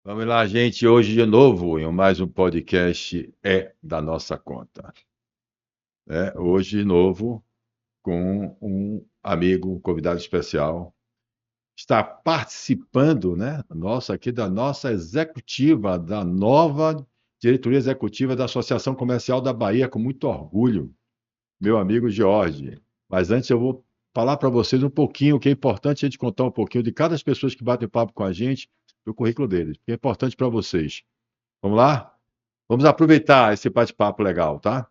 Vamos lá, gente. Hoje de novo em mais um podcast da nossa conta. Hoje de novo com um amigo, um convidado especial. Está participando, né? Nossa, aqui da nossa executiva, da nova diretoria executiva da Associação Comercial da Bahia, com muito orgulho, meu amigo Jorge. Mas antes eu vou falar para vocês um pouquinho, que é importante a gente contar um pouquinho de cada das pessoas que batem papo com a gente, do currículo deles, que é importante para vocês. Vamos lá? Vamos aproveitar esse bate-papo legal, tá?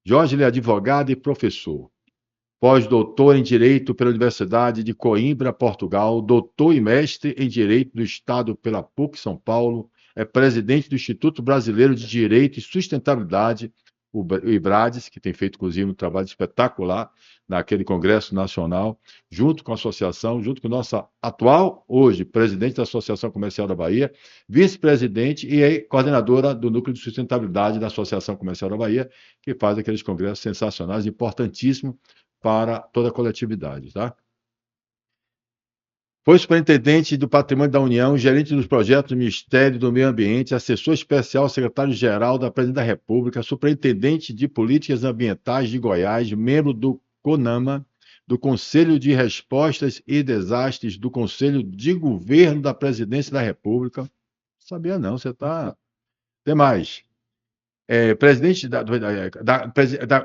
Jorge ele é advogado e professor. Pós-doutor em Direito pela Universidade de Coimbra, Portugal. Doutor e mestre em Direito do Estado pela PUC São Paulo. É presidente do Instituto Brasileiro de Direito e Sustentabilidade, o IBRADES, que tem feito, inclusive, um trabalho espetacular naquele Congresso Nacional, junto com a associação, junto com o nosso atual, hoje, presidente da Associação Comercial da Bahia, vice-presidente e coordenadora do Núcleo de Sustentabilidade da Associação Comercial da Bahia, que faz aqueles congressos sensacionais, importantíssimos para toda a coletividade, tá? Foi superintendente do Patrimônio da União, gerente dos projetos do Ministério do Meio Ambiente, assessor especial, secretário-geral da Presidência da República, superintendente de Políticas Ambientais de Goiás, membro do CONAMA, do Conselho de Respostas e Desastres, do Conselho de Governo da Presidência da República. Não sabia não, você está... Tem mais. Presidente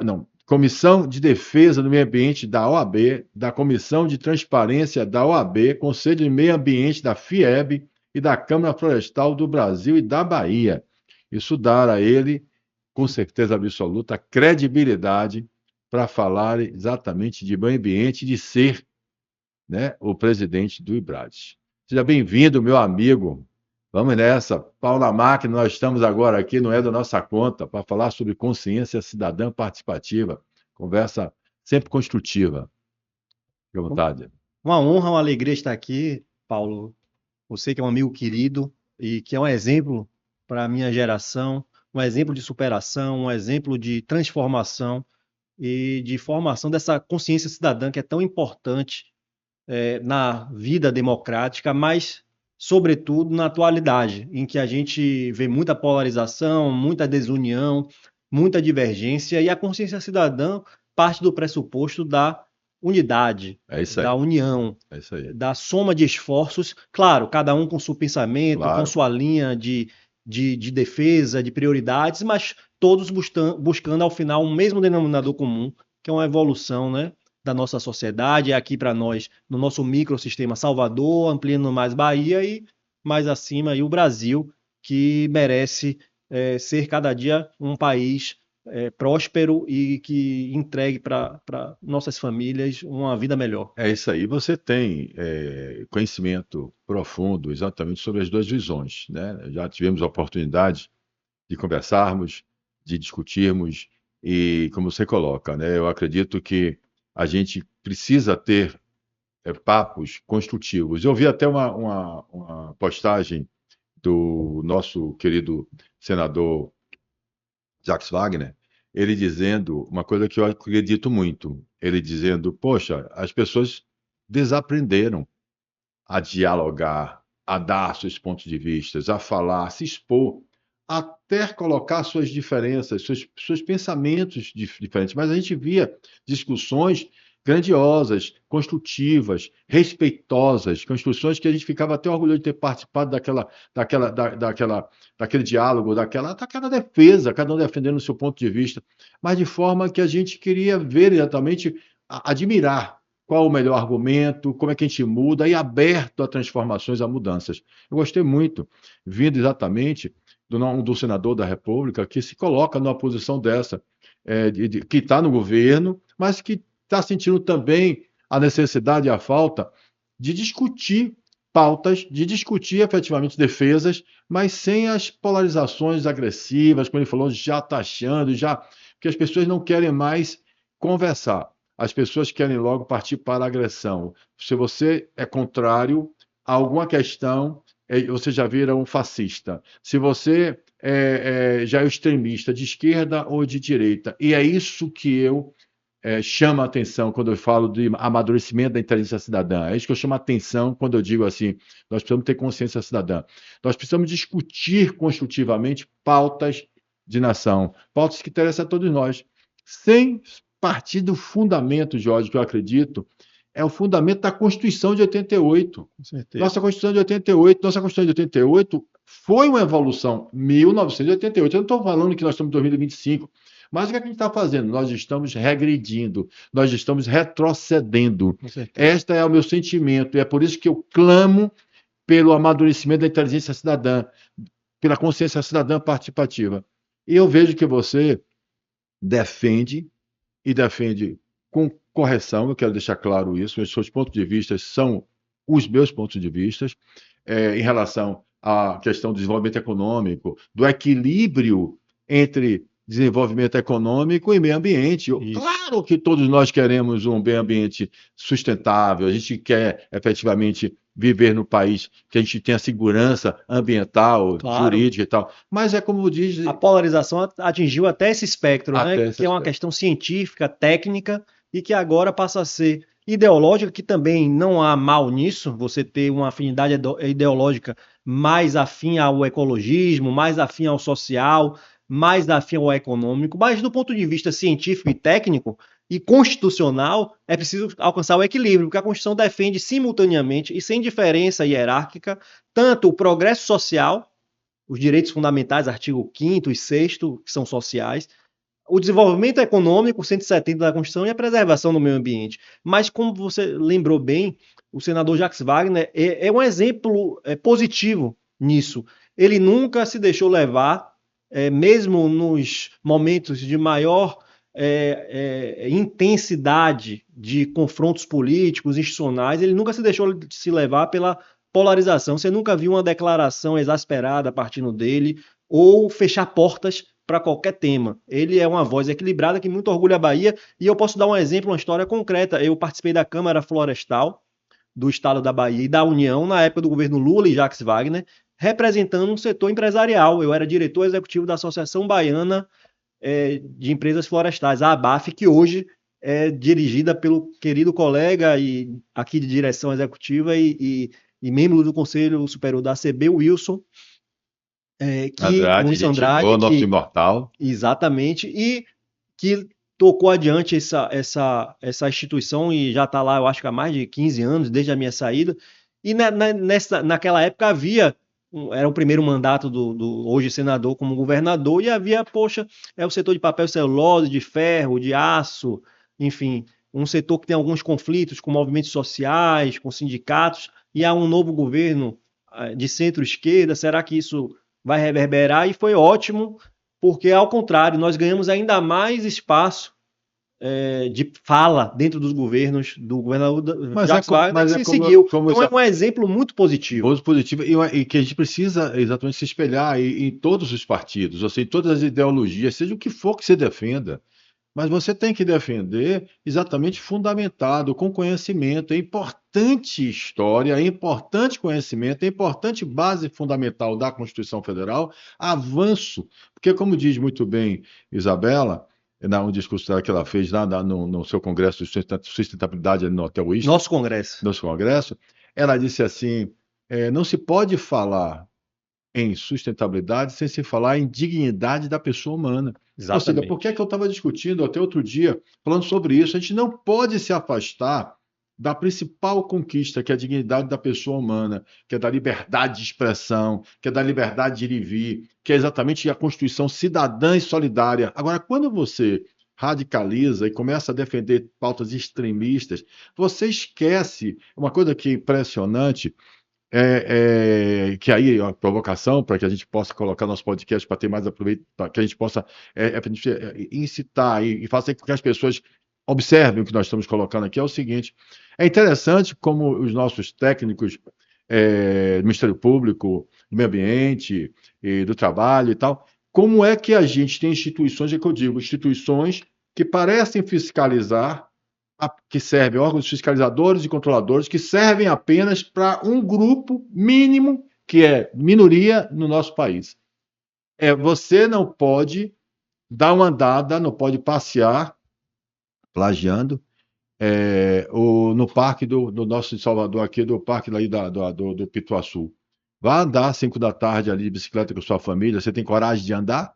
não, Comissão de Defesa do Meio Ambiente da OAB, da Comissão de Transparência da OAB, Conselho de Meio Ambiente da FIEB e da Câmara Florestal do Brasil e da Bahia. Isso dá a ele, com certeza absoluta, credibilidade para falar exatamente de meio ambiente e de ser, né, o presidente do IBRAD. Seja bem-vindo, meu amigo. Vamos nessa. Paula Máquina, nós estamos agora aqui, não é da nossa conta, para falar sobre consciência cidadã participativa. Conversa sempre construtiva. Fique à vontade. Uma honra, uma alegria estar aqui, Paulo. Você que é um amigo querido e que é um exemplo para a minha geração, um exemplo de superação, um exemplo de transformação e de formação dessa consciência cidadã que é tão importante na vida democrática, mas, sobretudo, na atualidade, em que a gente vê muita polarização, muita desunião, muita divergência, e a consciência cidadã parte do pressuposto da unidade, É isso da aí. união, É isso aí. da soma de esforços, claro, cada um com seu pensamento, com Claro. sua linha de defesa, de prioridades, mas todos buscando, ao final, um mesmo denominador comum, que é uma evolução, né, da nossa sociedade, é aqui para nós, no nosso microsistema Salvador, ampliando mais Bahia e mais acima aí o Brasil, que merece ser cada dia um país próspero e que entregue para nossas famílias uma vida melhor. É isso aí. Você tem conhecimento profundo exatamente sobre as duas visões, né? Já tivemos a oportunidade de conversarmos, de discutirmos, e como você coloca, né? Eu acredito que a gente precisa ter papos construtivos. Eu vi até uma postagem do nosso querido senador Jacques Wagner, ele dizendo uma coisa que eu acredito muito. Ele dizendo, poxa, as pessoas desaprenderam a dialogar, a dar seus pontos de vista, a falar, a se expor, até colocar suas diferenças, seus pensamentos diferentes. Mas a gente via discussões grandiosas, construtivas, respeitosas, construções que a gente ficava até orgulhoso de ter participado daquele diálogo, daquela defesa, cada um defendendo o seu ponto de vista, mas de forma que a gente queria ver exatamente, admirar qual o melhor argumento, como é que a gente muda, e aberto a transformações, a mudanças. Eu gostei muito, vindo exatamente do senador da República, que se coloca numa posição dessa, que está no governo, mas que está sentindo também a necessidade e a falta de discutir pautas, de discutir efetivamente defesas, mas sem as polarizações agressivas, como ele falou, já taxando, já, porque as pessoas não querem mais conversar. As pessoas querem logo partir para a agressão. Se você é contrário a alguma questão, você já vira um fascista. Se você já é extremista de esquerda ou de direita. E é isso que eu chama a atenção quando eu falo de amadurecimento da inteligência cidadã. É isso que eu chamo a atenção quando eu digo assim, nós precisamos ter consciência cidadã. Nós precisamos discutir construtivamente pautas de nação, pautas que interessam a todos nós, sem partir do fundamento, Jorge, que eu acredito, é o fundamento da Constituição de 88. Com certeza. Nossa Constituição de 88 foi uma evolução, 1988. Eu não estou falando que nós estamos em 2025, mas o que a gente está fazendo? Nós estamos regredindo, nós estamos retrocedendo. Com certeza. Este é o meu sentimento, e é por isso que eu clamo pelo amadurecimento da inteligência cidadã, pela consciência cidadã participativa. E eu vejo que você defende, e defende com correção, eu quero deixar claro isso, os seus pontos de vista são os meus pontos de vista, em relação à questão do desenvolvimento econômico, do equilíbrio entre desenvolvimento econômico e meio ambiente. Isso. Claro que todos nós queremos um meio ambiente sustentável, a gente quer efetivamente viver no país que a gente tenha segurança ambiental, Claro. jurídica e tal. Mas é como diz... A polarização atingiu até esse espectro, né? Até esse Que é uma espectro. questão científica, técnica, e que agora passa a ser ideológica, que também não há mal nisso, você ter uma afinidade ideológica mais afim ao ecologismo, mais afim ao social, mais afim ao econômico, mas do ponto de vista científico e técnico e constitucional, é preciso alcançar o equilíbrio, porque a Constituição defende simultaneamente e sem diferença hierárquica tanto o progresso social, os direitos fundamentais, artigo 5º e 6º, que são sociais, o desenvolvimento econômico, 170 da Constituição, e a preservação do meio ambiente. Mas, como você lembrou bem, o senador Jacques Wagner é um exemplo positivo nisso. Ele nunca se deixou levar, mesmo nos momentos de maior intensidade de confrontos políticos, institucionais, ele nunca se deixou se levar pela polarização. Você nunca viu uma declaração exasperada partindo dele ou fechar portas para qualquer tema. Ele é uma voz equilibrada que muito orgulha a Bahia, e eu posso dar um exemplo, uma história concreta. Eu participei da Câmara Florestal do Estado da Bahia e da União na época do governo Lula e Jacques Wagner, representando um setor empresarial. Eu era diretor executivo da Associação Baiana de Empresas Florestais, a ABAF, que hoje é dirigida pelo querido colega e aqui de direção executiva e membro do Conselho Superior da ACB, Wilson, Wilson Andrade, nosso imortal. Exatamente, e que tocou adiante essa instituição e já está lá, eu acho que há mais de 15 anos, desde a minha saída. E naquela época era o primeiro mandato do hoje senador como governador, e havia, o setor de papel e celulose, de ferro, de aço, enfim, um setor que tem alguns conflitos com movimentos sociais, com sindicatos, e há um novo governo de centro-esquerda. Será que isso vai reverberar? E foi ótimo, porque, ao contrário, nós ganhamos ainda mais espaço de fala dentro dos governos do governador Jacques Wagner, que se seguiu. Então é um exemplo muito positivo. Muito positivo, e que a gente precisa exatamente se espelhar em todos os partidos, ou seja, em todas as ideologias, seja o que for que você defenda. Mas você tem que defender exatamente fundamentado, com conhecimento. É importante história, é importante conhecimento, é importante base fundamental da Constituição Federal, avanço. Porque, como diz muito bem Isabela, um discurso dela que ela fez lá no seu congresso de sustentabilidade no Hotel Winston, nosso congresso, ela disse assim, não se pode falar em sustentabilidade sem se falar em dignidade da pessoa humana. Exatamente. Ou seja, por que eu estava discutindo até outro dia, falando sobre isso? A gente não pode se afastar da principal conquista, que é a dignidade da pessoa humana, que é da liberdade de expressão, que é da liberdade de ir e vir, que é exatamente a Constituição cidadã e solidária. Agora, quando você radicaliza e começa a defender pautas extremistas, você esquece uma coisa que é impressionante, que aí é uma provocação para que a gente possa colocar nosso podcast para ter mais aproveito, para que a gente possa incitar e fazer com que as pessoas observem o que nós estamos colocando aqui, é o seguinte: é interessante como os nossos técnicos do Ministério Público, do Meio Ambiente, do Trabalho e tal, como é que a gente tem instituições, é que eu digo, instituições que parecem fiscalizar, que servem órgãos fiscalizadores e controladores, que servem apenas para um grupo mínimo, que é minoria no nosso país. Você não pode dar uma andada, não pode passear plagiando. No parque do nosso de Salvador, aqui, do parque ali do Pituaçu. Vá andar às 5 da tarde ali de bicicleta com sua família, você tem coragem de andar?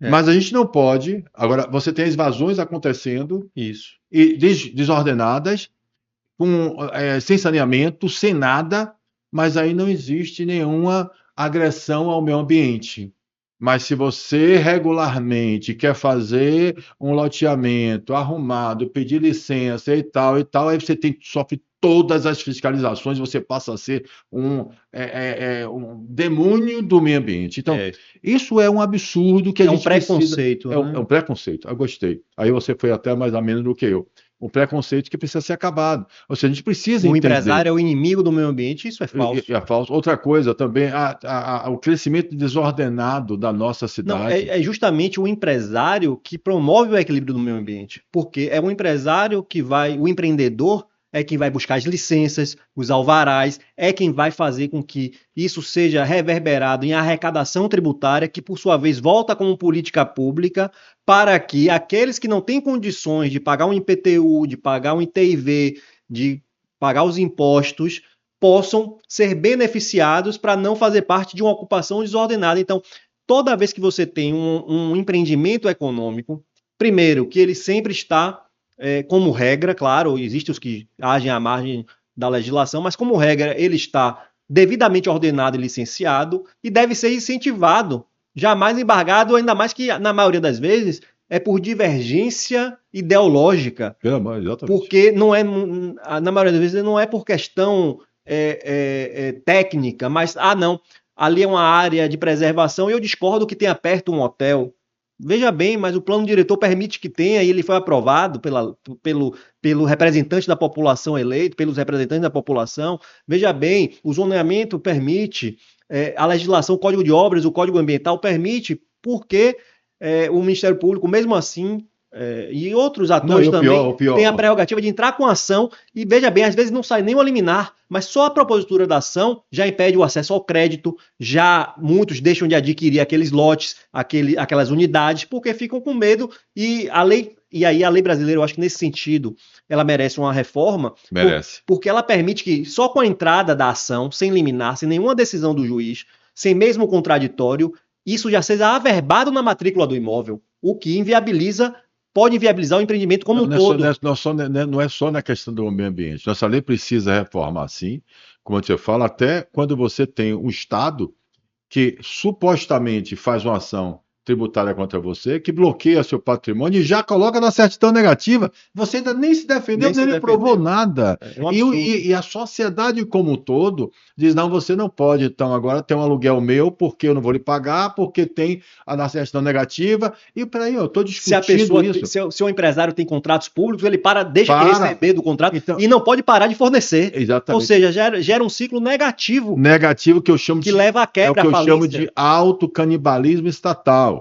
É. Mas a gente não pode. Agora, você tem as invasões acontecendo Isso. e desordenadas, sem saneamento, sem nada, mas aí não existe nenhuma agressão ao meio ambiente. Mas se você regularmente quer fazer um loteamento arrumado, pedir licença e tal, aí você sofre todas as fiscalizações, você passa a ser um demônio do meio ambiente. Então, isso é um absurdo que a gente preconceito, precisa... né? É um preconceito, eu gostei. Aí você foi até mais ou menos do que eu. Um preconceito que precisa ser acabado. Ou seja, a gente precisa entender. O empresário é o inimigo do meio ambiente, isso é falso. É falso. Outra coisa também, o crescimento desordenado da nossa Não, cidade. é justamente o empresário que promove o equilíbrio do meio ambiente. Porque é o empresário o empreendedor é quem vai buscar as licenças, os alvarás, é quem vai fazer com que isso seja reverberado em arrecadação tributária, que por sua vez volta como política pública, para que aqueles que não têm condições de pagar um IPTU, de pagar um ITIV, de pagar os impostos, possam ser beneficiados para não fazer parte de uma ocupação desordenada. Então, toda vez que você tem um empreendimento econômico, primeiro, que ele sempre está, como regra, claro, existem os que agem à margem da legislação, mas como regra, ele está devidamente ordenado e licenciado e deve ser incentivado, jamais embargado, ainda mais que, na maioria das vezes, é por divergência ideológica. Exatamente. Porque não é, na maioria das vezes, não é por questão técnica, mas, não, ali é uma área de preservação e eu discordo que tenha perto um hotel. Veja bem, mas o plano diretor permite que tenha e ele foi aprovado pelo representante da população eleito, pelos representantes da população. Veja bem, o zoneamento permite, a legislação, o Código de Obras, o Código Ambiental permite, porque o Ministério Público, mesmo assim, e outros atores também têm a prerrogativa de entrar com ação e, veja bem, às vezes não sai nem o liminar, mas só a propositura da ação já impede o acesso ao crédito, já muitos deixam de adquirir aqueles lotes, aquelas unidades, porque ficam com medo e a lei brasileira, eu acho que nesse sentido, ela merece uma reforma, porque ela permite que só com a entrada da ação, sem liminar, sem nenhuma decisão do juiz, sem mesmo contraditório, isso já seja averbado na matrícula do imóvel, o que pode inviabilizar o empreendimento como um todo. Não é só na questão do meio ambiente. Nossa lei precisa reformar, sim, como você fala, até quando você tem um Estado que supostamente faz uma ação tributária contra você, que bloqueia seu patrimônio e já coloca na certidão negativa. Você ainda nem se defendeu, nem provou nada. E a sociedade como um todo diz, não, você não pode, então, agora ter um aluguel meu, porque eu não vou lhe pagar, porque tem na certidão negativa. E peraí, eu estou discutindo isso. Se o empresário tem contratos públicos, ele deixa de receber do contrato e não pode parar de fornecer. Exatamente. Ou seja, gera um ciclo negativo. Negativo que eu chamo leva à quebra, é o que eu chamo de autocanibalismo estatal.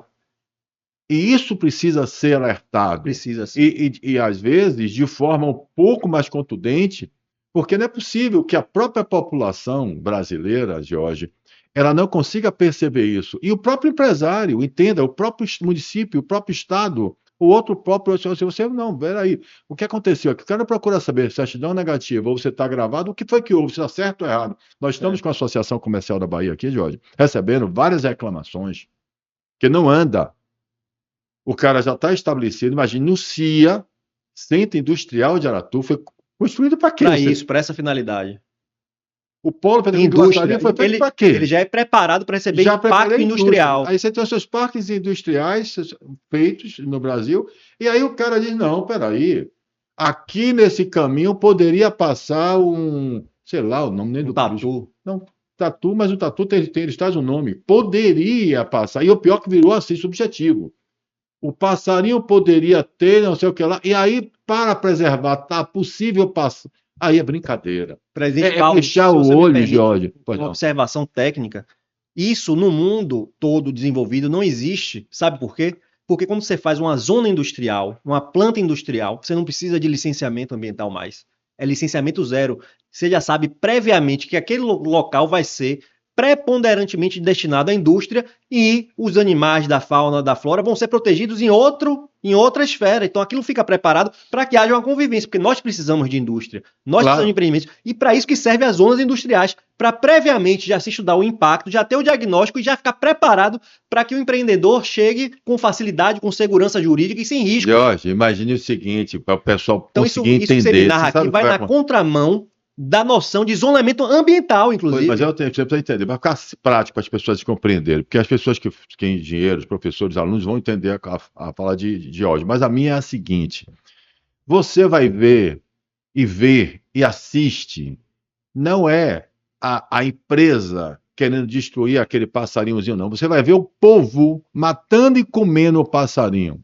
E isso precisa ser alertado. Precisa sim. E às vezes, de forma um pouco mais contundente, porque não é possível que a própria população brasileira, Jorge, ela não consiga perceber isso. E o próprio empresário, entenda, o próprio município, o próprio Estado, o outro próprio... Você não, peraí, o que aconteceu aqui? O cara procura saber se a certidão negativa ou você está gravado, o que foi que houve, se está certo ou errado. Nós estamos com a Associação Comercial da Bahia aqui, Jorge, recebendo várias reclamações que não anda. O cara já está estabelecido, imagine, no CIA, Centro Industrial de Aratu, foi construído para quê? Para isso, para essa finalidade. O polo indústria foi feito para quê? Ele já é preparado para receber impacto industrial. Aí você tem os seus parques industriais feitos no Brasil, e aí o cara diz, não, peraí, aqui nesse caminho poderia passar sei lá, o nome nem do tatu. Não, tatu, mas o tatu eles trazem um nome. Poderia passar, e o pior que virou assim, subjetivo. O passarinho poderia ter, não sei o que lá, e aí, para preservar, tá possível passar. Aí é brincadeira. Presidente Paulo, fechar o olho, Jorge. Uma observação técnica. Isso no mundo todo desenvolvido não existe. Sabe por quê? Porque quando você faz uma zona industrial, uma planta industrial, você não precisa de licenciamento ambiental mais. É licenciamento zero. Você já sabe previamente que aquele local vai ser preponderantemente destinado à indústria e os animais da fauna, da flora vão ser protegidos em outra esfera. Então aquilo fica preparado para que haja uma convivência, porque nós precisamos de indústria, nós precisamos de empreendimentos, e para isso que servem as zonas industriais, para previamente já se estudar o impacto, já ter o diagnóstico e já ficar preparado para que o empreendedor chegue com facilidade, com segurança jurídica e sem risco. Jorge, imagine o seguinte, para o pessoal Então conseguir isso que você entender. me narra aqui vai na contramão da noção de isolamento ambiental, inclusive. Mas você precisa entender, vai ficar prático para as pessoas compreenderem, porque as pessoas que têm dinheiro, os professores, os alunos vão entender a fala de Jorge. Mas a minha é a seguinte: você vai ver e assiste, não é a empresa querendo destruir aquele passarinhozinho, não. Você vai ver o povo matando e comendo o passarinho,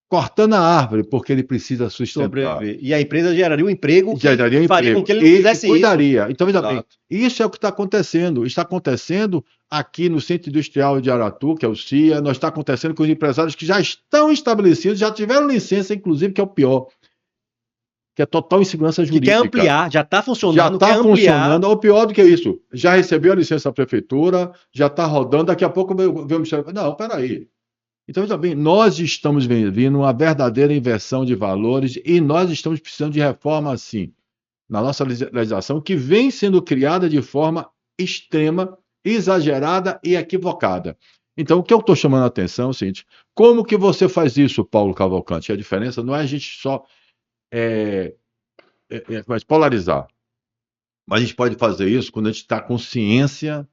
cortando a árvore porque ele precisa sustentar. E a empresa geraria um emprego que faria com que ele não fizesse cuidaria. isso. Então, veja bem, isso é o que está acontecendo. Está acontecendo aqui no Centro Industrial de Aratu, que é o CIA, nós está acontecendo com os empresários que já estão estabelecidos, já tiveram licença, inclusive, que é o pior, que é total insegurança jurídica. Que quer ampliar, já está funcionando, já está funcionando, ou pior do que isso, já recebeu a licença da prefeitura, já está rodando, daqui a pouco vem o Ministério. Não, peraí. Então, veja bem, nós estamos vivendo uma verdadeira inversão de valores e nós estamos precisando de reforma, sim, na nossa legislação, que vem sendo criada de forma extrema, exagerada e equivocada. Então, o que eu estou chamando a atenção é o seguinte: como que você faz isso, Paulo Cavalcante? A diferença não é a gente só polarizar, mas a gente pode fazer isso quando a gente está com ciência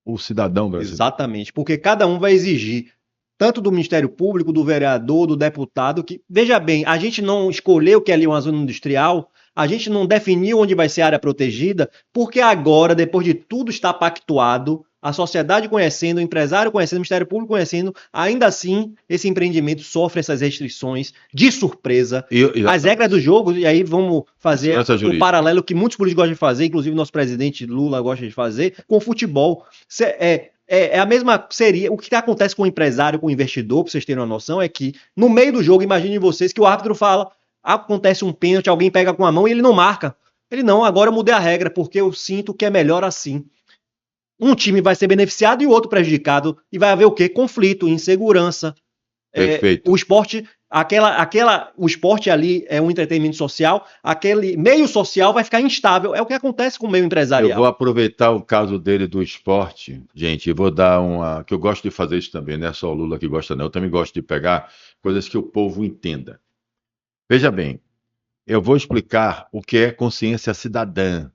o cidadão brasileiro. Exatamente, porque cada um vai exigir, tanto do Ministério Público, do vereador, do deputado, que, veja bem, a gente não escolheu que é ali uma zona industrial, a gente não definiu onde vai ser a área protegida, porque agora, depois de tudo estar pactuado, a sociedade conhecendo, o empresário conhecendo, o Ministério Público conhecendo, ainda assim, esse empreendimento sofre essas restrições de surpresa. As regras do jogo, e aí vamos fazer o paralelo que muitos políticos gostam de fazer, inclusive nosso presidente Lula gosta de fazer, com o futebol. A mesma seria. O que acontece com o empresário, com o investidor, para vocês terem uma noção, é que no meio do jogo, imaginem vocês que o árbitro fala, acontece um pênalti, alguém pega com a mão e ele não marca. Ele não, agora eu mudei a regra, porque eu sinto que é melhor assim. Um time vai ser beneficiado e o outro prejudicado, e vai haver o quê? Conflito, insegurança. Perfeito. O esporte, o esporte ali é um entretenimento social, aquele meio social vai ficar instável. É o que acontece com o meio empresarial. Eu vou aproveitar o caso dele do esporte, gente, e vou dar que eu gosto de fazer isso também, não é só o Lula que gosta, não. Eu também gosto de pegar coisas que o povo entenda. Veja bem, eu vou explicar o que é consciência cidadã.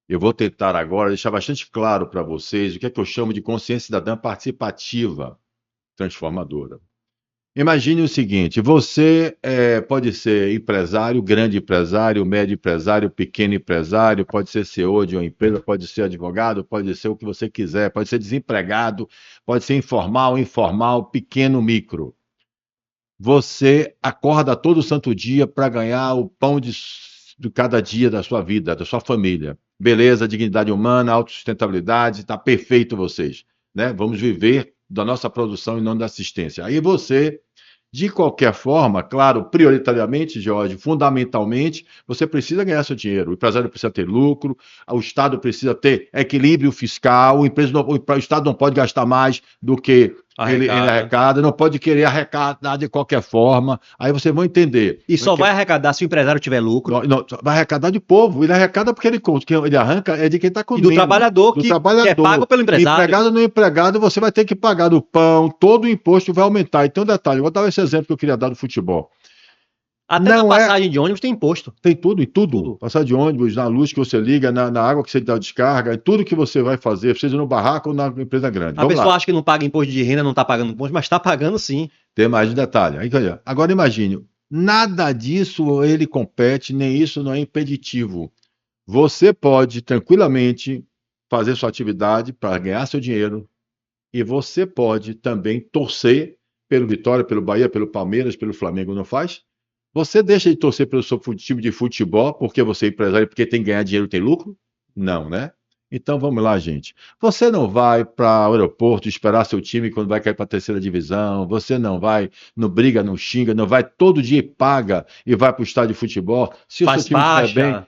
Eu vou tentar agora deixar bastante claro para vocês o que é que eu chamo de consciência cidadã participativa transformadora. Imagine o seguinte: você pode ser empresário, grande empresário, médio empresário, pequeno empresário, pode ser CEO de uma empresa, pode ser advogado, pode ser o que você quiser, pode ser desempregado, pode ser informal, pequeno, micro. Você acorda todo santo dia para ganhar o pão de cada dia da sua vida, da sua família. Beleza, dignidade humana, autossustentabilidade, está perfeito vocês, né? Vamos viver da nossa produção e não da assistência. Aí você, de qualquer forma, claro, prioritariamente, Jorge, fundamentalmente, você precisa ganhar seu dinheiro. O empresário precisa ter lucro, o Estado precisa ter equilíbrio fiscal, o Estado não pode gastar mais do que ele arrecada, não pode querer arrecadar de qualquer forma. Aí vocês vão entender. E só vai arrecadar se o empresário tiver lucro. Não, vai arrecadar de povo. Ele arrecada porque ele arranca é de quem está comendo. E do trabalhador, que é pago pelo empresário. Empregado ou não empregado, você vai ter que pagar do pão, todo o imposto vai aumentar. Então, detalhe, eu vou dar esse exemplo que eu queria dar do futebol. Até na passagem de ônibus tem imposto. Tem tudo, em tudo. Passagem de ônibus, na luz que você liga, na água que você dá descarga, tudo que você vai fazer, seja no barraco ou na empresa grande. A pessoa acha que não paga imposto de renda, não está pagando imposto, mas está pagando sim. Tem mais de detalhe. Agora imagine, nada disso ele compete, nem isso não é impeditivo. Você pode tranquilamente fazer sua atividade para ganhar seu dinheiro e você pode também torcer pelo Vitória, pelo Bahia, pelo Palmeiras, pelo Flamengo, não faz? Você deixa de torcer pelo seu time de futebol porque você é empresário, porque tem que ganhar dinheiro, tem lucro? Não, né? Então vamos lá, gente. Você não vai para o aeroporto esperar seu time quando vai cair para a terceira divisão. Você não vai, não briga, não xinga, não vai todo dia e paga e vai para o estádio de futebol. Se o seu time estiver bem,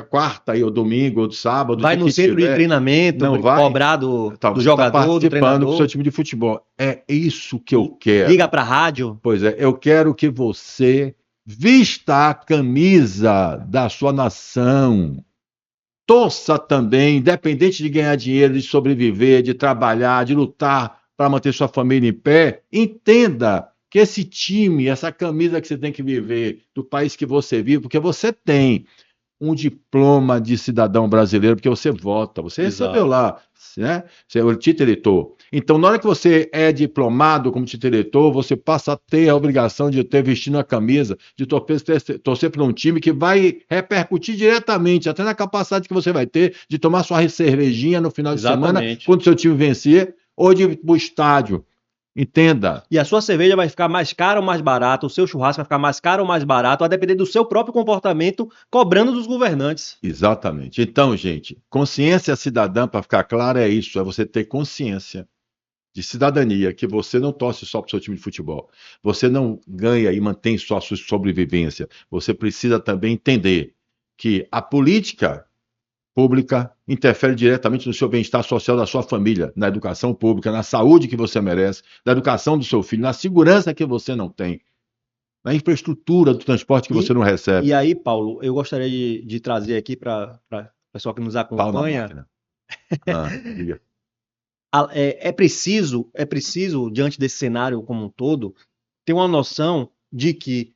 quarta ou domingo, ou sábado, Vai o no que centro de tiver, treinamento, não vai, cobrar do você jogador, do participando do treinador, seu time de futebol. É isso que eu quero. liga para a rádio. Pois é, eu quero que você vista a camisa da sua nação. Torça também, independente de ganhar dinheiro, de sobreviver, de trabalhar, de lutar para manter sua família em pé. Entenda que esse time, essa camisa que você tem que viver, do país que você vive, porque você tem um diploma de cidadão brasileiro, porque você vota, você recebeu lá, né? Você é o título eleitor. Então, na hora que você é diplomado como título eleitor, você passa a ter a obrigação de ter vestindo a camisa, de torcer para um time que vai repercutir diretamente, até na capacidade que você vai ter de tomar sua cervejinha no final de semana, quando seu time vencer, ou de ir para o estádio. Entenda. E a sua cerveja vai ficar mais cara ou mais barata, o seu churrasco vai ficar mais caro ou mais barato, a depender do seu próprio comportamento, cobrando dos governantes. Exatamente. Então, gente, consciência cidadã, para ficar claro, é isso: é você ter consciência de cidadania, que você não torce só para o seu time de futebol. Você não ganha e mantém só a sua sobrevivência. Você precisa também entender que a política pública interfere diretamente no seu bem-estar social da sua família, na educação pública, na saúde que você merece, na educação do seu filho, na segurança que você não tem, na infraestrutura do transporte que você não recebe. E aí, Paulo, eu gostaria de trazer aqui para o pessoal que nos Pau na acompanha. máquina. Diga. É preciso, diante desse cenário como um todo, ter uma noção de que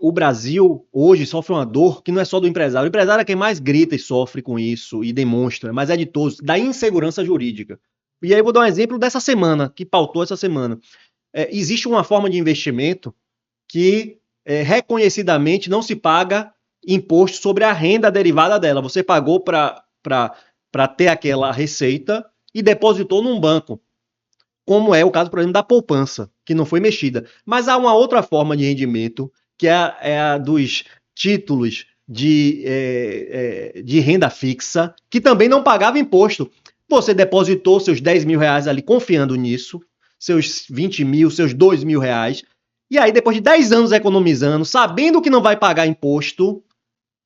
o Brasil hoje sofre uma dor que não é só do empresário. O empresário é quem mais grita e sofre com isso e demonstra, mas é de todos, da insegurança jurídica. E aí eu vou dar um exemplo dessa semana, que pautou essa semana. Existe uma forma de investimento que reconhecidamente não se paga imposto sobre a renda derivada dela. Você pagou para ter aquela receita e depositou num banco, como é o caso, por exemplo, da poupança, que não foi mexida. Mas há uma outra forma de rendimento, que é a dos títulos de renda fixa, que também não pagava imposto. Você depositou seus 10 mil reais ali confiando nisso, seus 20 mil, seus 2 mil reais, e aí depois de 10 anos economizando, sabendo que não vai pagar imposto,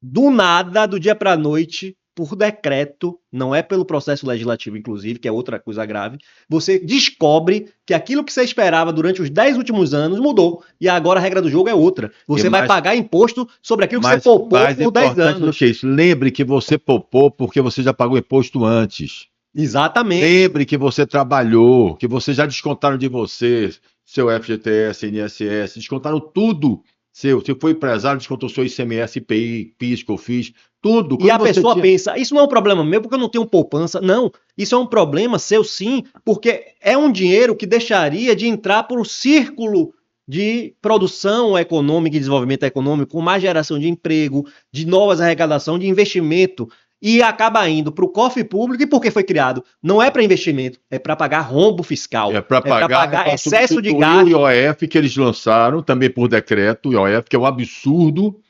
do nada, do dia para a noite, por decreto, não é pelo processo legislativo, inclusive, que é outra coisa grave, você descobre que aquilo que você esperava durante os 10 últimos anos mudou. E agora a regra do jogo é outra. Você vai pagar imposto sobre aquilo que você poupou por 10 anos. Do que isso, lembre que você poupou porque você já pagou imposto antes. Exatamente. Lembre que você trabalhou, que você já descontaram de você, seu FGTS, INSS, descontaram tudo. Se foi empresário, descontou seu ICMS, IPI, PIS, COFINS, tudo. E a pessoa pensa, isso não é um problema meu porque eu não tenho poupança. Não, isso é um problema seu sim, porque é um dinheiro que deixaria de entrar para o círculo de produção econômica e desenvolvimento econômico, com mais geração de emprego, de novas arrecadação, de investimento, e acaba indo para o cofre público. E por que foi criado? Não é para investimento, é para pagar rombo fiscal, é para pagar excesso de gasto. O IOF que eles lançaram, também por decreto, o IOF, que é um absurdo,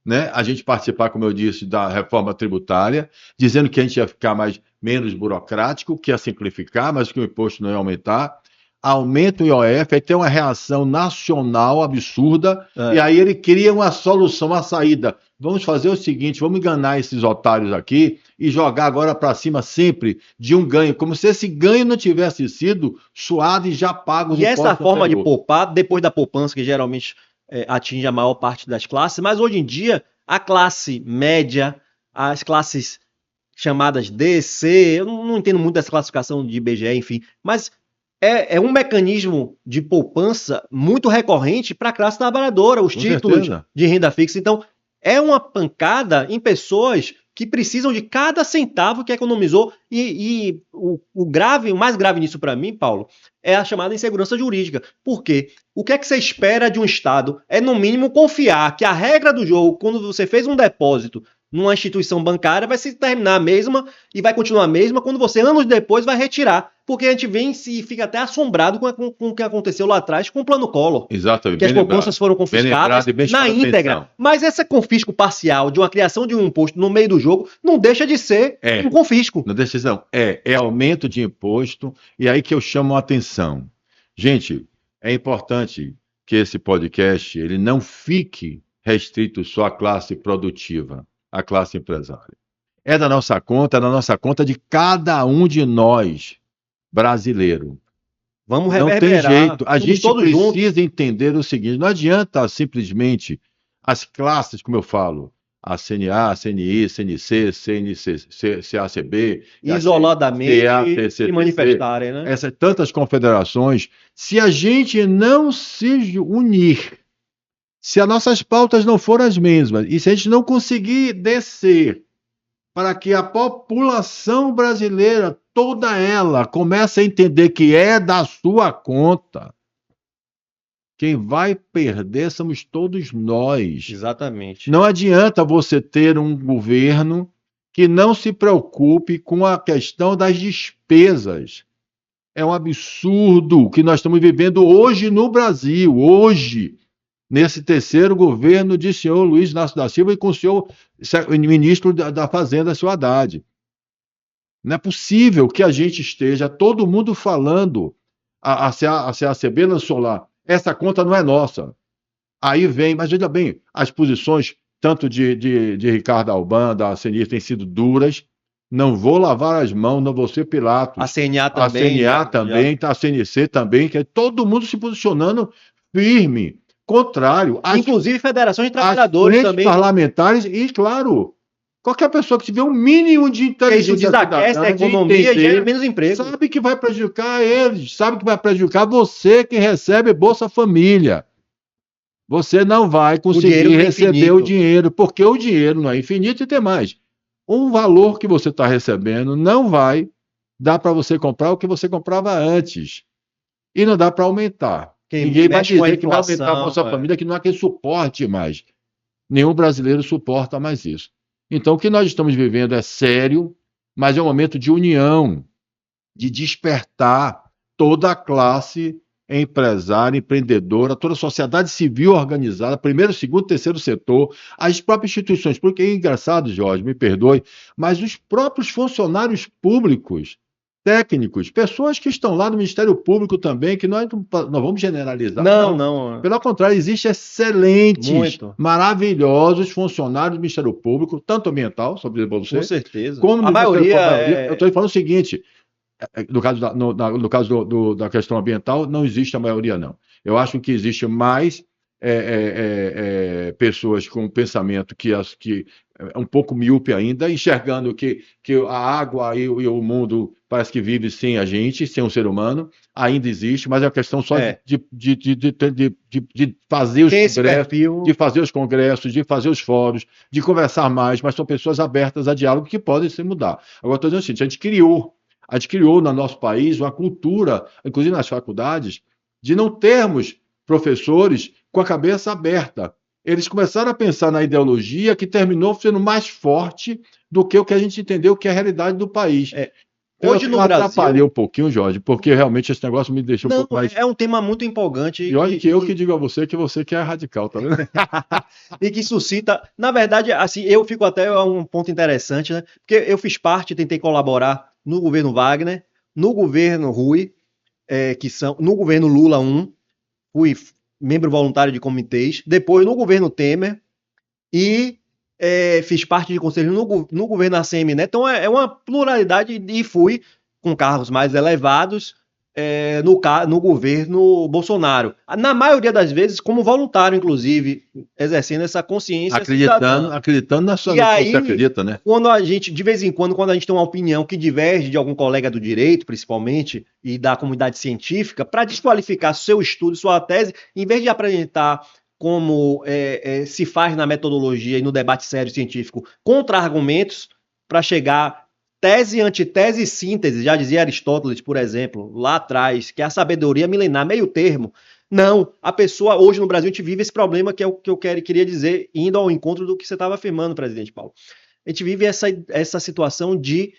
né? A gente participar, como eu disse, da reforma tributária, dizendo que a gente ia ficar menos burocrático, que ia simplificar, mas que o imposto não ia aumentar. Aumenta o IOF, aí tem uma reação nacional absurda, e aí ele cria uma solução, uma saída. Vamos fazer o seguinte, vamos enganar esses otários aqui e jogar agora para cima sempre de um ganho, como se esse ganho não tivesse sido suado e já pago os impostos. E essa forma anterior. de poupar, depois da poupança, que geralmente atinge a maior parte das classes, mas hoje em dia a classe média, as classes chamadas D, C, eu não entendo muito dessa classificação de IBGE, enfim, mas é um mecanismo de poupança muito recorrente para a classe trabalhadora, os títulos de renda fixa. Então, é uma pancada em pessoas que precisam de cada centavo que economizou. E o mais grave nisso para mim, Paulo, é a chamada insegurança jurídica. Por quê? O que é que você espera de um Estado? É, no mínimo, confiar que a regra do jogo, quando você fez um depósito numa instituição bancária, vai se terminar a mesma e vai continuar a mesma quando você, anos depois, vai retirar. Porque a gente vem e fica até assombrado com o que aconteceu lá atrás com o Plano Collor. Exatamente. Que as poupanças foram confiscadas na íntegra. Mas esse confisco parcial de uma criação de um imposto no meio do jogo não deixa de ser um confisco. Não deixa de ser, não. É aumento de imposto, e aí que eu chamo a atenção. Gente, é importante que esse podcast ele não fique restrito só à classe produtiva. a classe empresária. É da nossa conta, é da nossa conta de cada um de nós, brasileiro. Vamos Não tem reverberar. jeito. A Somos gente todos juntos. precisa entender o seguinte: não adianta simplesmente as classes, como eu falo, a CNA, a CNI, CNC, CACB, Isoladamente se CATCTC, manifestarem, né? essas tantas confederações, se a gente não se unir, se as nossas pautas não forem as mesmas, e se a gente não conseguir descer para que a população brasileira, toda ela, comece a entender que é da sua conta, quem vai perder somos todos nós. Exatamente. Não adianta você ter um governo que não se preocupe com a questão das despesas. É um absurdo o que nós estamos vivendo hoje no Brasil, hoje, nesse terceiro governo de senhor Luiz Inácio da Silva e com o senhor ministro da Fazenda, senhor Haddad. Não é possível que a gente esteja, todo mundo falando, a CACB lançou lá, essa conta não é nossa. Aí vem, mas veja bem, as posições, tanto de Ricardo Alban, da CNI, têm sido duras. Não vou lavar as mãos, não vou ser Pilatos. A CNA A também. CNA também, a CNC também, que é todo mundo se posicionando firme, contrário. Inclusive federações de As trabalhadores frentes também. parlamentares e, claro, qualquer pessoa que tiver um mínimo de Porque isso inteligência desaquece a cidadã, de economia e entender, gera menos emprego. sabe que vai prejudicar eles, sabe que vai prejudicar você que recebe Bolsa Família. Você não vai conseguir receber o dinheiro, porque o dinheiro não é infinito e tem mais. Um valor que você está recebendo não vai dar para você comprar o que você comprava antes. E não dá para aumentar. Ninguém vai dizer que vai aumentar a Bolsa Família, que não há quem suporte mais. Nenhum brasileiro suporta mais isso. Então, o que nós estamos vivendo é sério, mas é um momento de união, de despertar toda a classe empresária, empreendedora, toda a sociedade civil organizada, primeiro, segundo, terceiro setor, as próprias instituições, porque é engraçado, Jorge, me perdoe, mas os próprios funcionários públicos, técnicos, pessoas que estão lá no Ministério Público também, que nós não vamos generalizar. Não. Pelo contrário, existem excelentes, maravilhosos funcionários do Ministério Público, tanto ambiental, sobre você, com certeza, como a maioria eu estou falando o seguinte, no caso da questão ambiental, não existe a maioria, não. Eu acho que existe mais pessoas com pensamento que é um pouco míope ainda, enxergando que a água e o mundo parece que vive sem a gente, sem o ser humano, ainda existe, mas é uma questão só de fazer os congressos, de fazer os fóruns, de conversar mais, mas são pessoas abertas a diálogo que podem se mudar. Agora, estou dizendo o seguinte, a gente criou no nosso país uma cultura, inclusive nas faculdades, de não termos professores com a cabeça aberta. Eles começaram a pensar na ideologia que terminou sendo mais forte do que o que a gente entendeu que é a realidade do país. Hoje no Brasil... atrapalhei um pouquinho, Jorge, porque realmente esse negócio me deixou um pouco mais... É um tema muito empolgante. E olha que eu que digo a você que é radical, tá vendo? E que suscita... Na verdade, assim, eu fico até um ponto interessante, né? Porque eu fiz parte, tentei colaborar no governo Wagner, no governo Rui, no governo Lula 1, fui membro voluntário de comitês, depois no governo Temer e fiz parte de conselho no governo ACM Neto. Então é uma pluralidade e fui com cargos mais elevados no governo Bolsonaro. Na maioria das vezes como voluntário, inclusive, exercendo essa consciência acreditando na sua... E aí, você acredita, né? Quando a gente, de vez em quando a gente tem uma opinião que diverge de algum colega do direito, principalmente, e da comunidade científica, para desqualificar seu estudo, sua tese, em vez de apresentar como se faz na metodologia e no debate sério científico, contra-argumentos para chegar tese, antitese e síntese, já dizia Aristóteles, por exemplo, lá atrás, que é a sabedoria milenar, meio termo. Não, a pessoa, hoje no Brasil, a gente vive esse problema que é o que eu queria dizer, indo ao encontro do que você estava afirmando, presidente Paulo. A gente vive essa situação de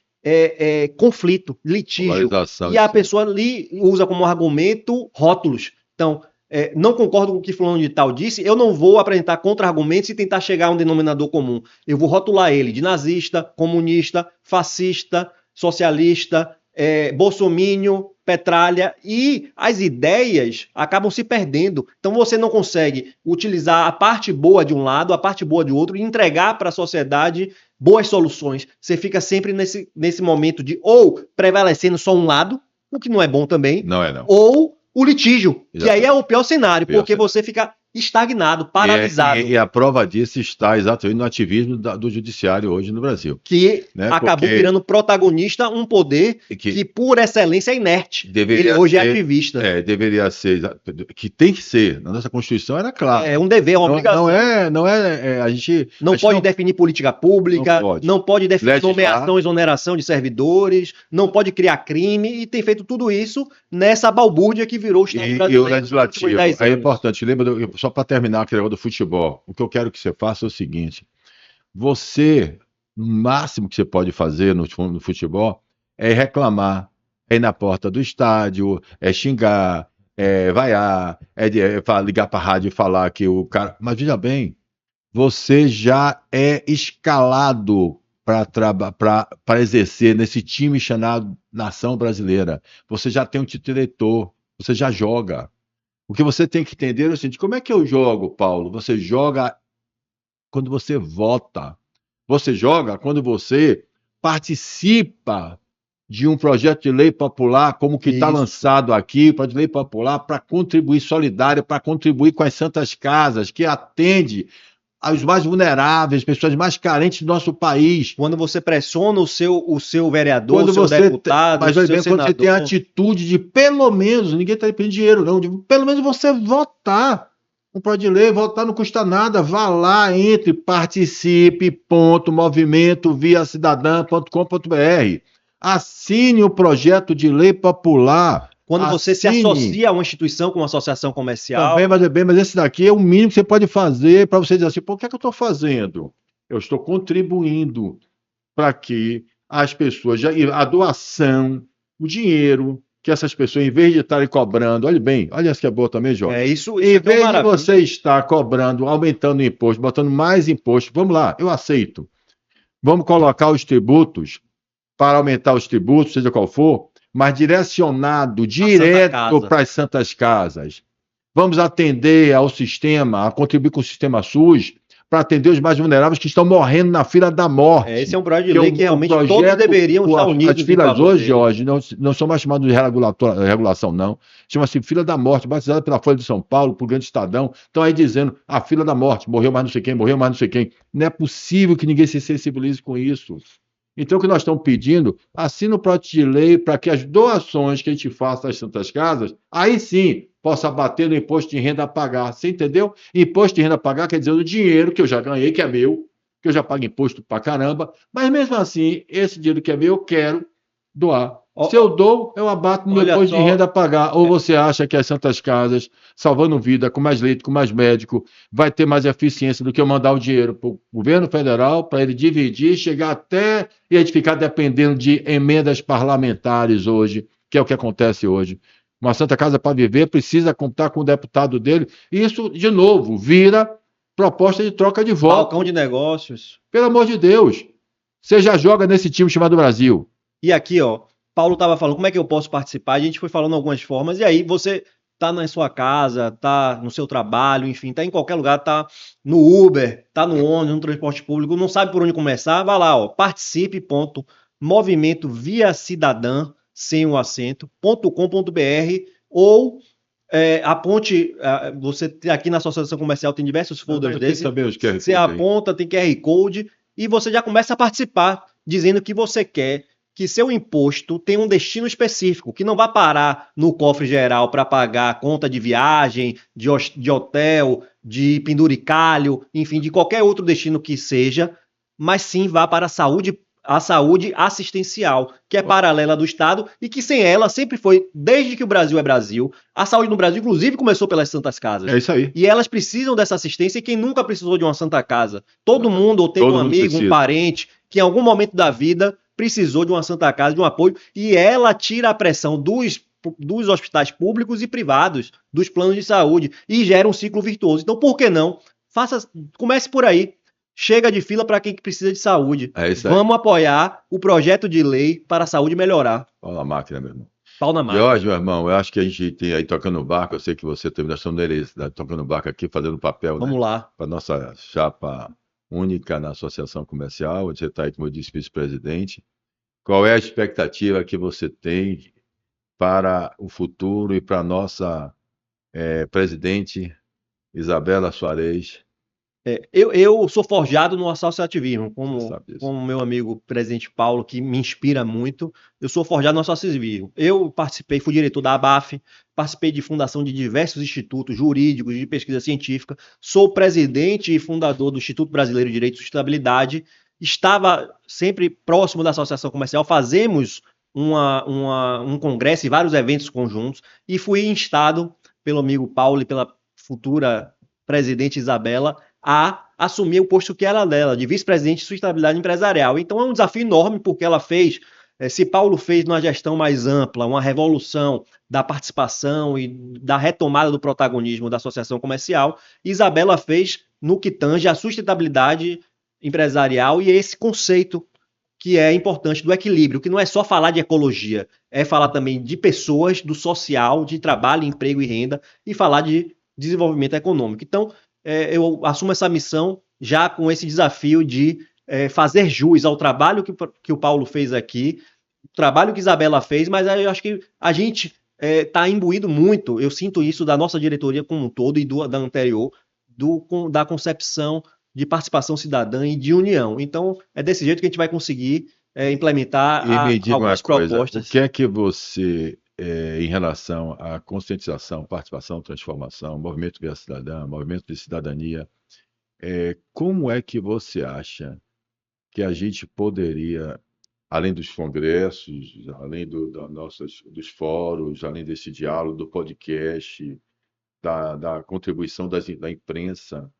conflito, litígio, e a pessoa ali usa como argumento rótulos. Então, não concordo com o que fulano de tal disse, eu não vou apresentar contra-argumentos e tentar chegar a um denominador comum. Eu vou rotular ele de nazista, comunista, fascista, socialista, bolsomínio, petralha, e as ideias acabam se perdendo. Então você não consegue utilizar a parte boa de um lado, a parte boa de outro, e entregar para a sociedade boas soluções. Você fica sempre nesse momento de ou prevalecendo só um lado, o que não é bom também, Não é não. ou o litígio, que Exatamente. aí é o pior cenário, Pior porque cenário. você fica estagnado, paralisado, E a prova disso está exatamente no ativismo do judiciário hoje no Brasil. que Né? acabou Porque virando protagonista um poder que por excelência é inerte. Ele deveria hoje é ser, ativista. deveria ser, que tem que ser, na nossa Constituição era claro. É um dever, é uma obrigação. A gente Não pode definir política pública, não pode definir legislar, nomeação e exoneração de servidores, não pode criar crime, e tem feito tudo isso nessa balbúrdia que virou o Estado e o brasileiro nos legislativo. últimos 10 É anos. importante, lembra, só para terminar aquele negócio do futebol, o que eu quero que você faça é o seguinte: você, o máximo que você pode fazer no futebol é reclamar, é ir na porta do estádio, é xingar, é vaiar, ligar para a rádio e falar que o cara. Mas veja bem, você já é escalado para exercer nesse time chamado Nação Brasileira. Você já tem um título eleitor, você já joga. O que você tem que entender é o seguinte: como é que eu jogo, Paulo? Você joga quando você vota. Você joga quando você participa de um projeto de lei popular, como que está Isso. lançado aqui, projeto de lei popular, para contribuir solidário, para contribuir com as Santas Casas, que atende aos mais vulneráveis, pessoas mais carentes do nosso país. Quando você pressiona o seu vereador, Quando o seu você, deputado, mas o vai seu bem, quando você tem a senador, atitude de, pelo menos, ninguém está pedindo dinheiro, não, de, pelo menos você votar. Não pode ler, votar não custa nada. Vá lá, entre, participe, movimento-via-cidadã.com.br. Assine o projeto de lei popular. quando você se Assine. associa a uma instituição como uma associação comercial, Também, mas esse daqui é o mínimo que você pode fazer para você dizer assim: pô, o que é que eu estou fazendo? Eu estou contribuindo para que as pessoas, a doação, o dinheiro que essas pessoas, em vez de estarem cobrando, olha bem, olha essa que é boa também, Jorge. isso Em é tão vez de maravilha. você estar cobrando, aumentando o imposto, botando mais imposto, vamos lá, eu aceito. Vamos colocar os tributos para aumentar os tributos, seja qual for, mas direcionado direto para as Santas Casas. Vamos atender ao sistema, a contribuir com o sistema SUS, para atender os mais vulneráveis que estão morrendo na fila da morte. Esse é um projeto de lei que realmente todos deveriam estar unidos. As filas hoje, Jorge, não são mais chamadas de regulação, não. Chama-se fila da morte, batizada pela Folha de São Paulo, por Grande Estadão. Estão aí dizendo a fila da morte, morreu mais não sei quem, morreu mais não sei quem. Não é possível que ninguém se sensibilize com isso. Então, o que nós estamos pedindo, assina o projeto de lei para que as doações que a gente faça às Santas Casas, aí sim, possa bater no imposto de renda a pagar. Você entendeu? Imposto de renda a pagar quer dizer o dinheiro que eu já ganhei, que é meu, que eu já pago imposto pra caramba, mas mesmo assim, esse dinheiro que é meu, eu quero doar. Se eu dou, eu abato no meu imposto de renda a pagar. Ou você acha que as Santas Casas, salvando vida, com mais leite, com mais médico, vai ter mais eficiência do que eu mandar o dinheiro para o governo federal, para ele dividir, chegar até e a gente ficar dependendo de emendas parlamentares hoje, que é o que acontece hoje. Uma Santa Casa para viver precisa contar com o deputado dele. Isso, de novo, vira proposta de troca de voto. Balcão de negócios. Pelo amor de Deus. Você já joga nesse time chamado Brasil. E aqui, ó, Paulo estava falando como é que eu posso participar. A gente foi falando algumas formas. E aí você tá na sua casa, tá no seu trabalho, enfim, tá em qualquer lugar, tá no Uber, tá no ônibus, no transporte público, não sabe por onde começar, vai lá, ó, participe.movimento via cidadã, sem o acento.com.br ou aponte, você aqui na Associação Comercial tem diversos folders desses, você aponta, tem QR Code e você já começa a participar, dizendo que você quer que seu imposto tenha um destino específico, que não vá parar no cofre geral para pagar a conta de viagem, de hotel, de penduricalho, enfim, de qualquer outro destino que seja, mas sim vá para a saúde assistencial, que é paralela do Estado e que sem ela sempre foi, desde que o Brasil é Brasil, a saúde no Brasil inclusive começou pelas Santas Casas. É isso aí. E elas precisam dessa assistência e quem nunca precisou de uma Santa Casa? Todo mundo, ou tem um amigo, um parente, que em algum momento da vida precisou de uma Santa Casa, de um apoio, e ela tira a pressão dos hospitais públicos e privados, dos planos de saúde, e gera um ciclo virtuoso. Então, por que não? Comece por aí. Chega de fila para quem precisa de saúde. É isso aí. Vamos apoiar o projeto de lei para a saúde melhorar. Olha a máquina, meu irmão. Pau na máquina. Jorge, meu irmão, eu acho que a gente tem aí tocando barco. Eu sei que você teve nação deles, né, tocando barco aqui, fazendo papel, né, Vamos lá. para nossa chapa única na associação comercial, onde você está aí, como eu disse, vice-presidente. Qual é a expectativa que você tem para o futuro e para a nossa presidente Isabela Soares? Eu sou forjado no associativismo, Você sabe disso. como meu amigo presidente Paulo, que me inspira muito. Eu sou forjado no associativismo. Eu participei, fui diretor da ABAF, participei de fundação de diversos institutos jurídicos de pesquisa científica, sou presidente e fundador do Instituto Brasileiro de Direito e Sustentabilidade, estava sempre próximo da Associação Comercial, fazemos um congresso e vários eventos conjuntos, e fui instado pelo amigo Paulo e pela futura presidente Isabela a assumir o posto que era dela, de vice-presidente de sustentabilidade empresarial. Então é um desafio enorme, porque ela fez, se Paulo fez numa gestão mais ampla, uma revolução da participação e da retomada do protagonismo da associação comercial, Isabela fez no que tange a sustentabilidade empresarial e esse conceito que é importante do equilíbrio, que não é só falar de ecologia, é falar também de pessoas, do social, de trabalho, emprego e renda, e falar de desenvolvimento econômico. Então, eu assumo essa missão já com esse desafio de fazer jus ao trabalho que o Paulo fez aqui, o trabalho que Isabela fez, mas eu acho que a gente está imbuído muito, eu sinto isso da nossa diretoria como um todo e da anterior, da concepção de participação cidadã e de união. Então, é desse jeito que a gente vai conseguir implementar E me diga uma algumas coisa, o propostas. que é que você, em relação à conscientização, participação, transformação, movimento via cidadã, movimento de cidadania, como é que você acha que a gente poderia, além dos congressos, além dos fóruns, além desse diálogo, do podcast, da contribuição da imprensa,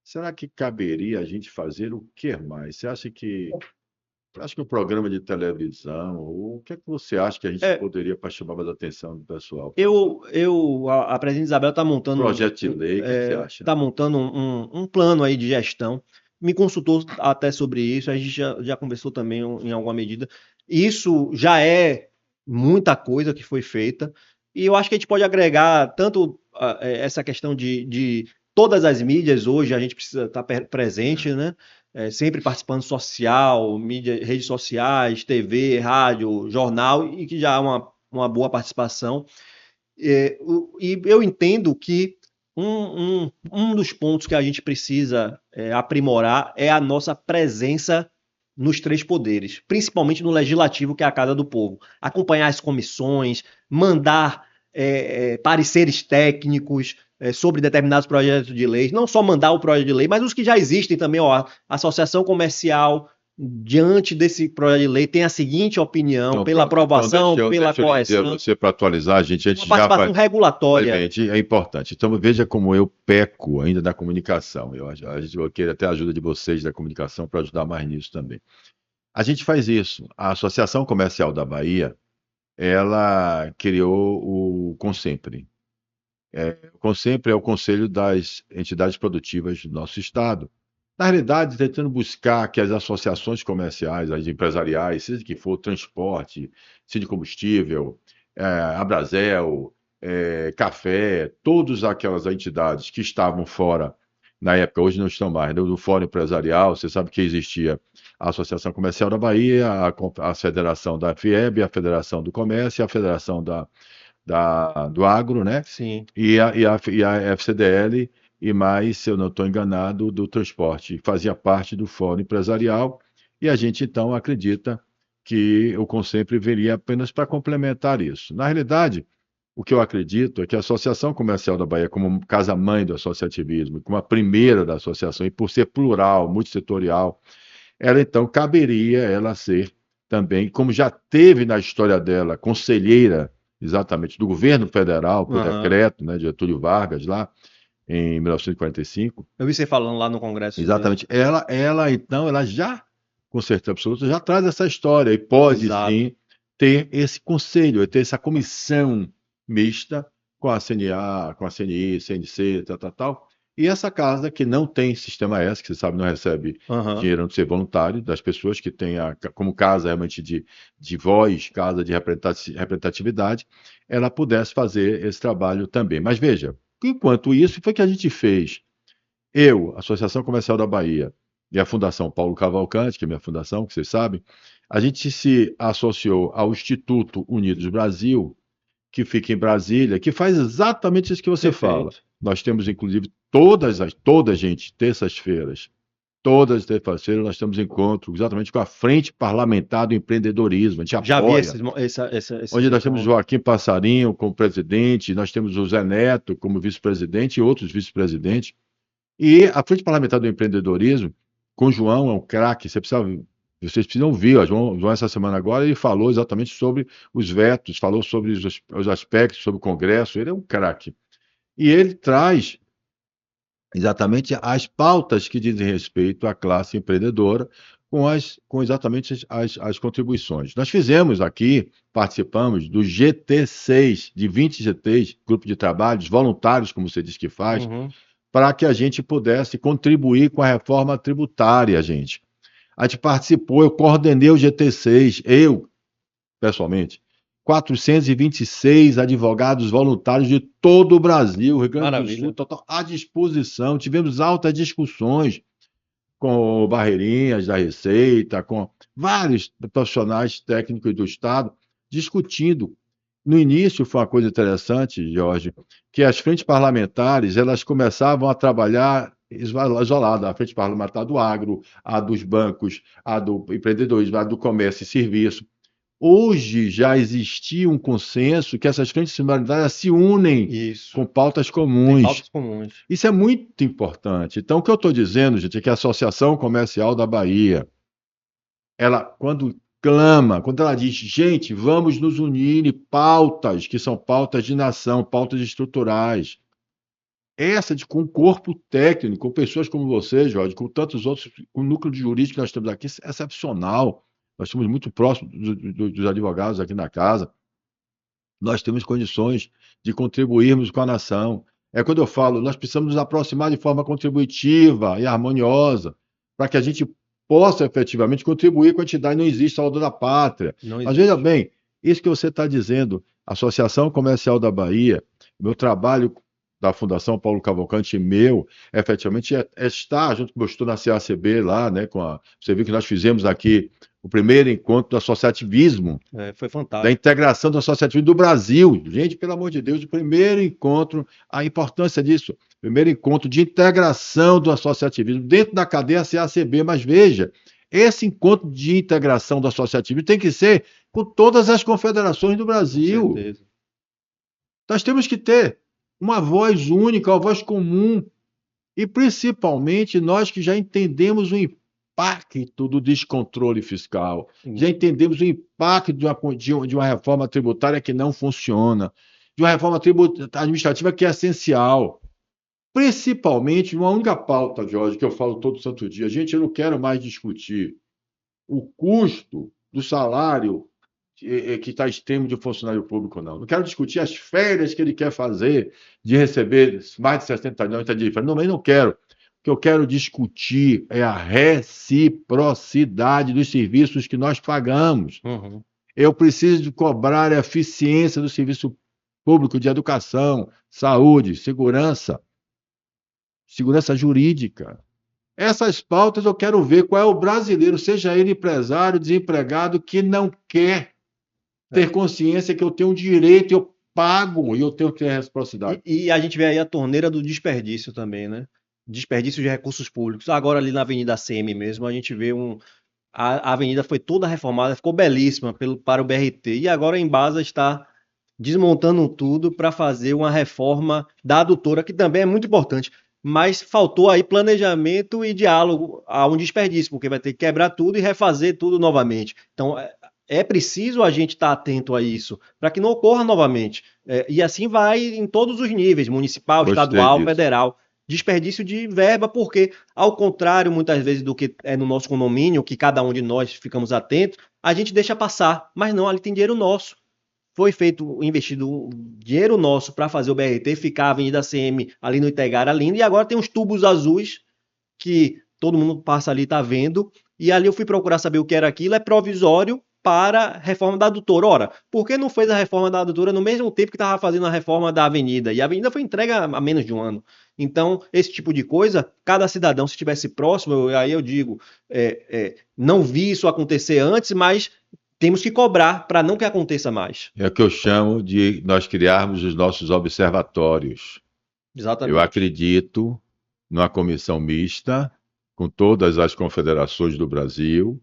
será que caberia a gente fazer o que mais? Você acha que o programa de televisão, ou o que é que você acha que a gente poderia para chamar mais a atenção do pessoal? A presidente Isabel está montando, Projeto de lei, o que é que você acha? tá montando um plano aí de gestão. Me consultou até sobre isso, a gente já conversou também em alguma medida. Isso já é muita coisa que foi feita, e eu acho que a gente pode agregar tanto essa questão de todas as mídias hoje, a gente precisa estar presente, né? Sempre participando social, mídia, redes sociais, TV, rádio, jornal, e que já é uma boa participação. E eu entendo que um dos pontos que a gente precisa aprimorar é a nossa presença nos três poderes, principalmente no legislativo, que é a Casa do Povo. Acompanhar as comissões, mandar pareceres técnicos sobre determinados projetos de lei, não só mandar o projeto de lei, mas os que já existem também, ó, a Associação Comercial, diante desse projeto de lei, tem a seguinte opinião, Então, pela pronto. Então, aprovação, pela deixa eu dizer a correção, você para atualizar, a gente uma já participação vai. regulatória. Gente, é importante. Então, veja como eu peco ainda da comunicação. Eu queria até a ajuda de vocês da comunicação para ajudar mais nisso também. A gente faz isso. A Associação Comercial da Bahia, ela criou o Consempre. O Consempre é o Conselho das Entidades Produtivas do nosso estado. Na realidade, tentando buscar que as associações comerciais, as empresariais, seja que for transporte, seja de combustível, Abrazel, café, todas aquelas entidades que estavam fora na época, hoje não estão mais, do Fórum Empresarial, você sabe que existia a Associação Comercial da Bahia, a Federação da FIEB, a Federação do Comércio, a Federação do Agro, né? Sim. E a FCDL, e mais, se eu não estou enganado, do transporte. Fazia parte do Fórum Empresarial, e a gente então acredita que o Consempre viria apenas para complementar isso. Na realidade, o que eu acredito é que a Associação Comercial da Bahia, como casa-mãe do associativismo, como a primeira da associação, e por ser plural, multissetorial, ela então caberia ela ser também, como já teve na história dela, conselheira exatamente do governo federal, por decreto, né, de Getúlio Vargas, lá em 1945. Eu vi você falando lá no Congresso. Exatamente. Então, ela já, com certeza absoluta, já traz essa história e pode Exato. sim ter esse conselho, ter essa comissão mista com a CNA, com a CNI, CNC, tal, tal, tal, E essa casa que não tem sistema S, que você sabe, não recebe Aham. dinheiro no ser voluntário, das pessoas que têm como casa realmente de voz, casa de representatividade, ela pudesse fazer esse trabalho também. Mas veja, enquanto isso, foi que a gente fez. Eu, Associação Comercial da Bahia, e a Fundação Paulo Cavalcante, que é minha fundação, que vocês sabem, a gente se associou ao Instituto Unidos Brasil, que fica em Brasília, que faz exatamente isso que você fala. Perfeito. Nós temos, inclusive, gente, terças-feiras, todas as terças-feiras nós temos encontro exatamente com a Frente Parlamentar do Empreendedorismo, a gente Já vi apoia, esses onde nós temos encontros. Joaquim Passarinho como presidente, nós temos o Zé Neto como vice-presidente e outros vice-presidentes. E a Frente Parlamentar do Empreendedorismo, com o João, é um craque, vocês precisam ouvir. O João, essa semana agora, ele falou exatamente sobre os vetos, falou sobre os aspectos, sobre o Congresso, ele é um craque. E ele traz exatamente as pautas que dizem respeito à classe empreendedora, com exatamente as contribuições. Nós fizemos aqui, participamos do GT6, de 20 GTs, grupo de trabalhos, voluntários, como você diz que faz, Uhum. para que a gente pudesse contribuir com a reforma tributária, gente. A gente participou, eu coordenei o GT6, eu, pessoalmente. 426 advogados voluntários de todo o Brasil, Rio Grande do Sul, Maravilha. total, à disposição. Tivemos altas discussões com o Barreirinhas da Receita, com vários profissionais técnicos do Estado, discutindo. No início foi uma coisa interessante, Jorge, que as frentes parlamentares elas começavam a trabalhar isolada, a frente parlamentar do agro, a dos bancos, a do empreendedorismo, a do comércio e serviço. Hoje já existia um consenso que essas frentes parlamentares se unem Isso. com pautas Tem comuns. pautas comuns. Isso é muito importante. Então, o que eu estou dizendo, gente, é que a Associação Comercial da Bahia, ela, quando clama, quando ela diz, gente, vamos nos unir em pautas, que são pautas de nação, pautas estruturais, com um corpo técnico, com pessoas como você, Jorge, com tantos outros, com o núcleo de jurídico que nós temos aqui, é excepcional. Nós estamos muito próximos dos advogados aqui na casa. Nós temos condições de contribuirmos com a nação. É quando eu falo, nós precisamos nos aproximar de forma contributiva e harmoniosa, para que a gente possa efetivamente contribuir com a entidade. Não existe salvador da pátria. Não Mas veja existe. bem, isso que você está dizendo, a Associação Comercial da Bahia, meu trabalho da Fundação Paulo Cavalcante, meu, efetivamente é estar junto com eu estou na CACB lá, né, você viu que nós fizemos aqui o primeiro encontro do associativismo, Foi da fantástico. integração do associativismo do Brasil. Gente, pelo amor de Deus, o primeiro encontro, a importância disso, primeiro encontro de integração do associativismo dentro da cadeia CACB, mas veja, esse encontro de integração do associativismo tem que ser com todas as confederações do Com Brasil. certeza. Nós temos que ter uma voz única, uma voz comum, e principalmente nós que já entendemos o impacto do descontrole fiscal, já entendemos o impacto de uma reforma tributária que não funciona, de uma reforma administrativa que é essencial. Principalmente, uma única pauta, Jorge, que eu falo todo santo dia. Gente, eu não quero mais discutir o custo do salário que está extremo de um funcionário público, não. Não quero discutir as férias que ele quer fazer de receber mais de 60 anos de férias. Não, mas não quero. O que eu quero discutir é a reciprocidade dos serviços que nós pagamos. Uhum. Eu preciso de cobrar a eficiência do serviço público de educação, saúde, segurança jurídica. Essas pautas eu quero ver qual é o brasileiro, seja ele empresário, desempregado, que não quer ter É. consciência que eu tenho um direito, eu pago e eu tenho que ter reciprocidade. E a gente vê aí a torneira do desperdício também, né? Desperdício de recursos públicos. Agora ali na Avenida ACM mesmo, a gente vê a avenida foi toda reformada, ficou belíssima para o BRT. E agora a Embasa está desmontando tudo para fazer uma reforma da adutora, que também é muito importante. Mas faltou aí planejamento e diálogo a um desperdício, porque vai ter que quebrar tudo e refazer tudo novamente. Então, é preciso a gente estar atento a isso, para que não ocorra novamente. E assim vai em todos os níveis, municipal, Gostei estadual, disso. federal. Desperdício de verba, porque, ao contrário, muitas vezes, do que é no nosso condomínio, que cada um de nós ficamos atentos, a gente deixa passar. Mas não, ali tem dinheiro nosso. foi investido dinheiro nosso para fazer o BRT, ficar a Avenida CM ali no Itaigara lindo, e agora tem uns tubos azuis que todo mundo passa ali e tá vendo, e ali eu fui procurar saber o que era aquilo, é provisório para a reforma da adutora. Ora, por que não fez a reforma da adutora no mesmo tempo que estava fazendo a reforma da avenida? E a avenida foi entregue há menos de um ano. Então, esse tipo de coisa, cada cidadão, se estivesse próximo, aí eu digo, não vi isso acontecer antes, mas temos que cobrar para não que aconteça mais. É o que eu chamo de nós criarmos os nossos observatórios. Eu Exatamente. acredito numa comissão mista com todas as confederações do Brasil.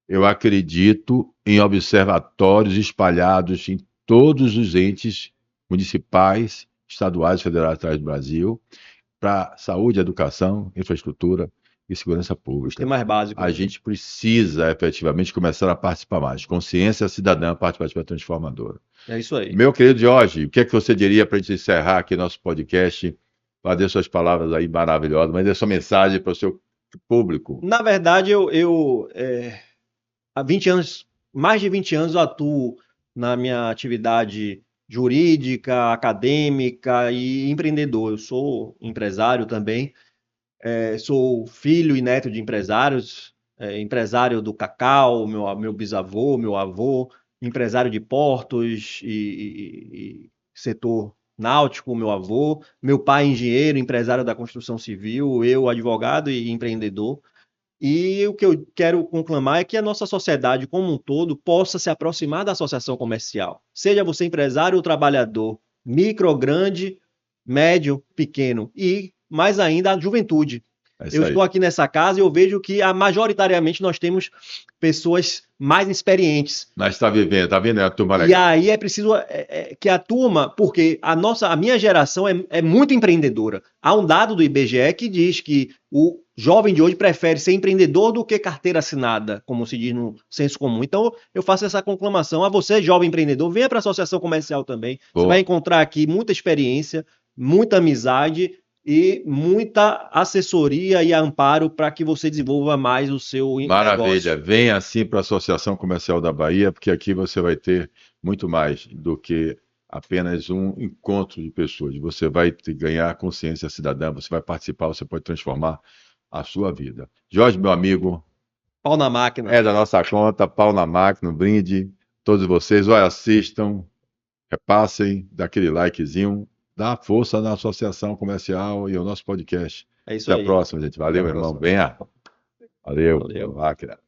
Eu acredito em observatórios espalhados em todos os entes municipais, estaduais e federais do Brasil, para saúde, educação, infraestrutura e segurança Os pública. temas básicos. A gente precisa efetivamente começar a participar mais. Consciência cidadã participativa transformadora. É isso aí. Meu querido Jorge, o que é que você diria para a gente encerrar aqui nosso podcast? Fazer suas palavras aí maravilhosas, mas dê sua mensagem para o seu público. Na verdade, há 20 anos, mais de 20 anos, eu atuo na minha atividade jurídica, acadêmica e empreendedor. Eu sou empresário também, sou filho e neto de empresários, empresário do cacau, meu bisavô, meu avô, empresário de portos e setor náutico, meu avô, meu pai engenheiro, empresário da construção civil, eu advogado e empreendedor. E o que eu quero conclamar é que a nossa sociedade como um todo possa se aproximar da associação comercial. Seja você empresário ou trabalhador, micro, grande, médio, pequeno e, mais ainda, a juventude. É isso Eu aí. estou aqui nessa casa e eu vejo que majoritariamente nós temos pessoas mais experientes. Nós está vivendo, tá vendo? É a turma E legal. aí é preciso que a turma, porque a minha geração é muito empreendedora. Há um dado do IBGE que diz que o jovem de hoje prefere ser empreendedor do que carteira assinada, como se diz no senso comum. Então eu faço essa conclamação a você, jovem empreendedor, venha para a associação comercial também. Você vai encontrar aqui muita experiência, muita amizade e muita assessoria e amparo para que você desenvolva mais o seu Maravilha. negócio. Venha assim para a Associação Comercial da Bahia, porque aqui você vai ter muito mais do que apenas um encontro de pessoas. Você vai ganhar consciência cidadã, você vai participar, você pode transformar a sua vida. Jorge, meu amigo, Pau na máquina. é da nossa conta, pau na máquina, um brinde. Todos vocês, olha, assistam, repassem, dá aquele likezinho, dá força na Associação Comercial e ao nosso podcast. É isso Até a aí. próxima, gente. Valeu, Até a meu irmão. próxima. Venha. Valeu. Valeu. Máquina.